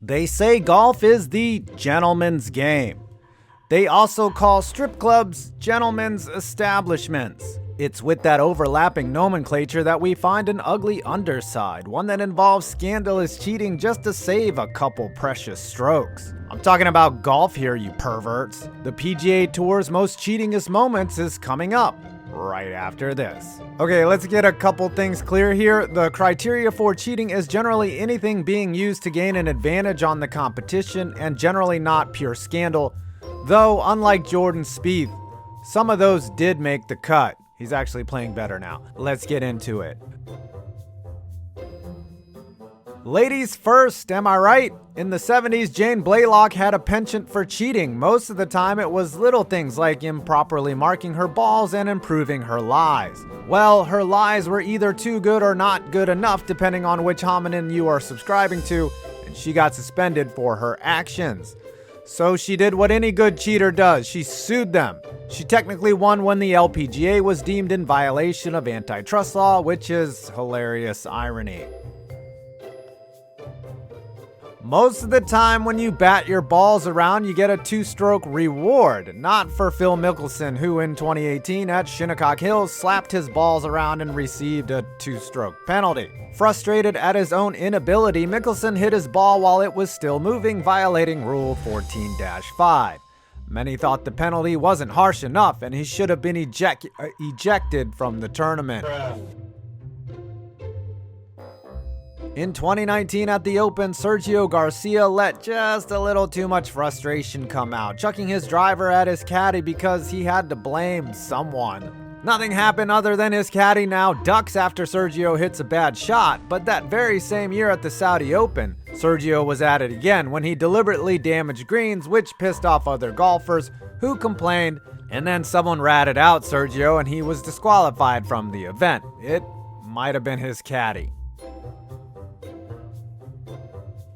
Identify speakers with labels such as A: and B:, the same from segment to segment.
A: They say golf is the gentleman's game. They also call strip clubs gentlemen's establishments. It's with that overlapping nomenclature that we find an ugly underside, one that involves scandalous cheating just to save a couple precious strokes. I'm talking about golf here, you perverts. The PGA Tour's most cheatingest moments is coming up right after this. Okay, let's get a couple things clear here. The criteria for cheating is generally anything being used to gain an advantage on the competition and generally not pure scandal. Though, unlike Jordan Spieth, some of those did make the cut. He's actually playing better now. Let's get into it. Ladies first, am I right? In the 70s, Jane Blaylock had a penchant for cheating. Most of the time, it was little things like improperly marking her balls and improving her lies. Well, her lies were either too good or not good enough, depending on which hominin you are subscribing to, and she got suspended for her actions. So she did what any good cheater does. She sued them. She technically won when the LPGA was deemed in violation of antitrust law, which is hilarious irony. Most of the time when you bat your balls around, you get a two-stroke reward. Not for Phil Mickelson, who in 2018 at Shinnecock Hills slapped his balls around and received a two-stroke penalty. Frustrated at his own inability, Mickelson hit his ball while it was still moving, violating Rule 14-5. Many thought the penalty wasn't harsh enough and he should have been ejected from the tournament. In 2019 at the Open, Sergio Garcia let just a little too much frustration come out, chucking his driver at his caddy because he had to blame someone. Nothing happened other than his caddy now ducks after Sergio hits a bad shot, but that very same year at the Saudi Open, Sergio was at it again when he deliberately damaged greens, which pissed off other golfers who complained, and then someone ratted out Sergio and he was disqualified from the event. It might have been his caddy.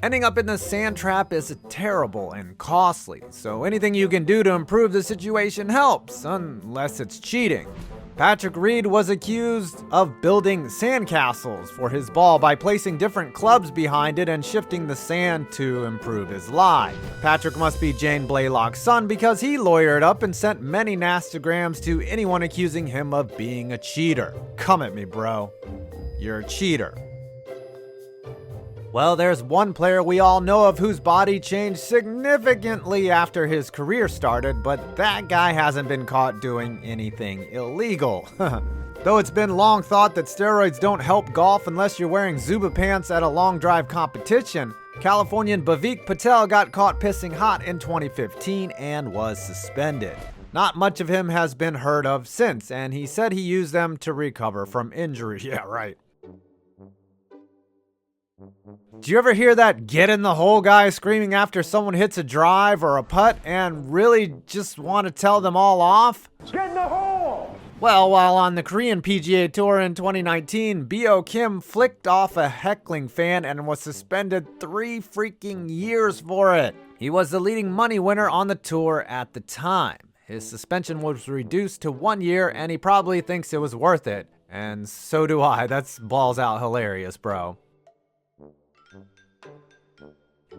A: Ending up in the sand trap is terrible and costly, so anything you can do to improve the situation helps, unless it's cheating. Patrick Reed was accused of building sandcastles for his ball by placing different clubs behind it and shifting the sand to improve his lie. Patrick must be Jane Blaylock's son because he lawyered up and sent many nastagrams to anyone accusing him of being a cheater. Come at me, bro. You're a cheater. Well, there's one player we all know of whose body changed significantly after his career started, but that guy hasn't been caught doing anything illegal. Though it's been long thought that steroids don't help golf unless you're wearing Zuba pants at a long drive competition, Californian Bhavik Patel got caught pissing hot in 2015 and was suspended. Not much of him has been heard of since, and he said he used them to recover from injury. Yeah, right. Do you ever hear that get in the hole guy screaming after someone hits a drive or a putt and really just want to tell them all off?
B: Get in the hole!
A: Well, while on the Korean PGA Tour in 2019, Bo Kim flicked off a heckling fan and was suspended 3 freaking years for it. He was the leading money winner on the tour at the time. His suspension was reduced to 1 year and he probably thinks it was worth it. And so do I. That's balls out hilarious, bro.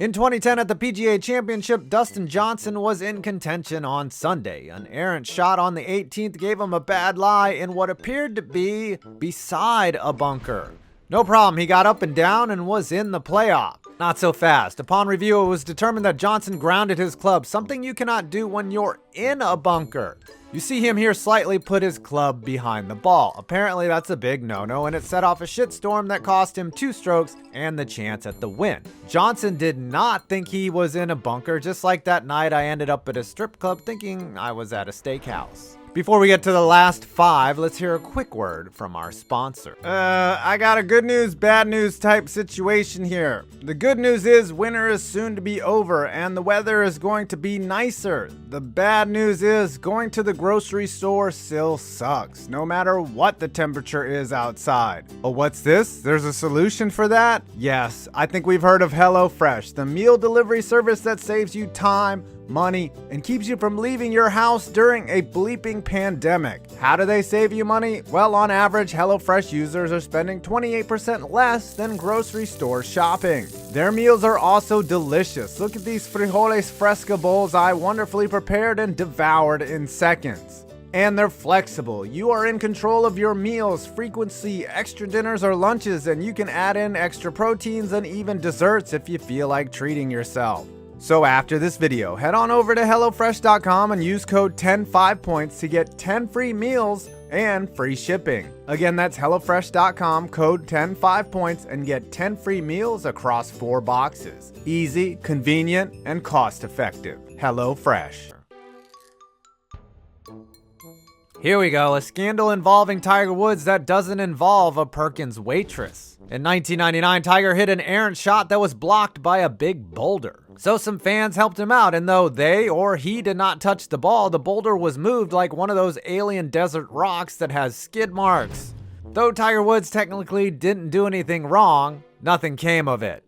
A: In 2010 at the PGA Championship, Dustin Johnson was in contention on Sunday. An errant shot on the 18th gave him a bad lie in what appeared to be beside a bunker. No problem, he got up and down and was in the playoff. Not so fast. Upon review, it was determined that Johnson grounded his club, something you cannot do when you're in a bunker. You see him here slightly put his club behind the ball. Apparently that's a big no-no, and it set off a shitstorm that cost him 2 strokes and the chance at the win. Johnson did not think he was in a bunker, just like that night I ended up at a strip club thinking I was at a steakhouse. Before we get to the last 5, let's hear a quick word from our sponsor. I got a good news, bad news type situation here. The good news is winter is soon to be over and the weather is going to be nicer. The bad news is going to the grocery store still sucks, no matter what the temperature is outside. Oh, what's this? There's a solution for that? Yes, I think we've heard of HelloFresh, the meal delivery service that saves you time, money, and keeps you from leaving your house during a bleeping pandemic. How do they save you money? Well, on average, HelloFresh users are spending 28% less than grocery store shopping. Their meals are also delicious. Look at these frijoles fresca bowls I wonderfully prepared and devoured in seconds. And they're flexible. You are in control of your meals, frequency, extra dinners or lunches, and you can add in extra proteins and even desserts if you feel like treating yourself. So after this video, head on over to HelloFresh.com and use code 10FivePoints to get 10 free meals and free shipping. Again, that's HelloFresh.com, code 10FivePoints, and get 10 free meals across 4 boxes. Easy, convenient, and cost-effective. HelloFresh. Here we go, a scandal involving Tiger Woods that doesn't involve a Perkins waitress. In 1999, Tiger hit an errant shot that was blocked by a big boulder. So some fans helped him out, and though they or he did not touch the ball, the boulder was moved like one of those alien desert rocks that has skid marks. Though Tiger Woods technically didn't do anything wrong, nothing came of it.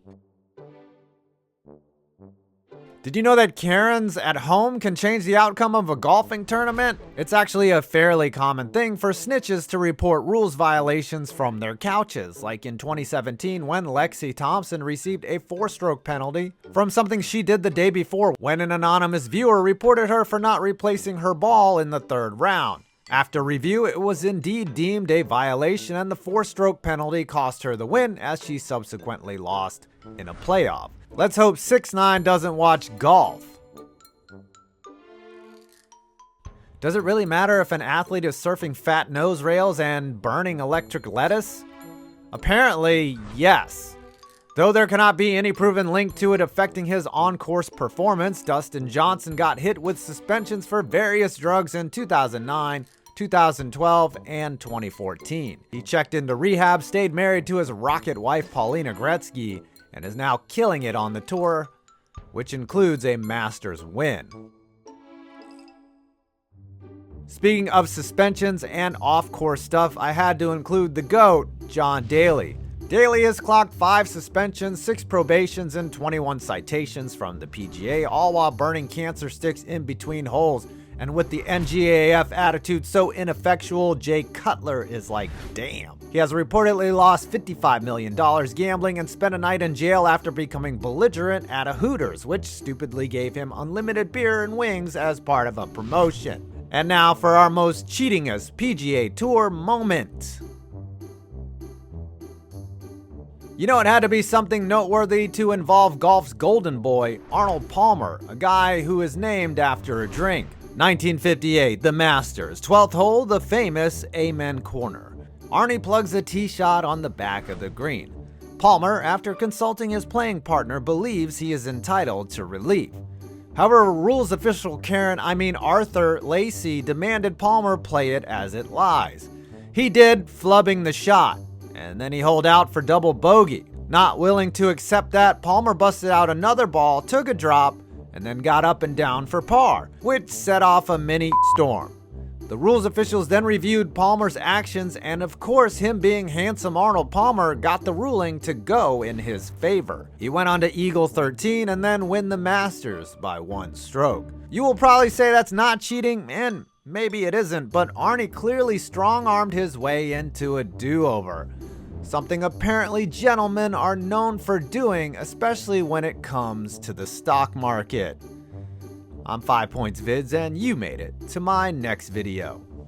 A: Did you know that Karens at home can change the outcome of a golfing tournament? It's actually a fairly common thing for snitches to report rules violations from their couches, like in 2017 when Lexi Thompson received a 4-stroke penalty from something she did the day before when an anonymous viewer reported her for not replacing her ball in the 3rd round. After review, it was indeed deemed a violation and the 4-stroke penalty cost her the win as she subsequently lost in a playoff. Let's hope 6ix9ine doesn't watch golf. Does it really matter if an athlete is surfing fat nose rails and burning electric lettuce? Apparently, yes. Though there cannot be any proven link to it affecting his on-course performance, Dustin Johnson got hit with suspensions for various drugs in 2009, 2012, and 2014. He checked into rehab, stayed married to his rocket wife Paulina Gretzky, and is now killing it on the tour, which includes a Masters win. Speaking of suspensions and off-course stuff, I had to include the GOAT, John Daly. Daly has clocked 5 suspensions, 6 probations, and 21 citations from the PGA, all while burning cancer sticks in between holes. And with the NGAF attitude so ineffectual, Jay Cutler is like, damn. He has reportedly lost $55 million gambling and spent a night in jail after becoming belligerent at a Hooters, which stupidly gave him unlimited beer and wings as part of a promotion. And now for our most cheatingest PGA Tour moment. You know, it had to be something noteworthy to involve golf's golden boy, Arnold Palmer, a guy who is named after a drink. 1958, the Masters, 12th hole, the famous Amen Corner. Arnie plugs a tee shot on the back of the green. Palmer, after consulting his playing partner, believes he is entitled to relief. However, rules official Arthur Lacey demanded Palmer play it as it lies. He did, flubbing the shot, and then he holed out for double bogey. Not willing to accept that, Palmer busted out another ball, took a drop, and then got up and down for par, which set off a mini storm. The rules officials then reviewed Palmer's actions, and of course, him being handsome Arnold Palmer got the ruling to go in his favor. He went on to eagle 13 and then win the Masters by 1 stroke. You will probably say that's not cheating, and maybe it isn't, but Arnie clearly strong-armed his way into a do-over. Something apparently gentlemen are known for doing, especially when it comes to the stock market. I'm 5 Points Vids, and you made it to my next video.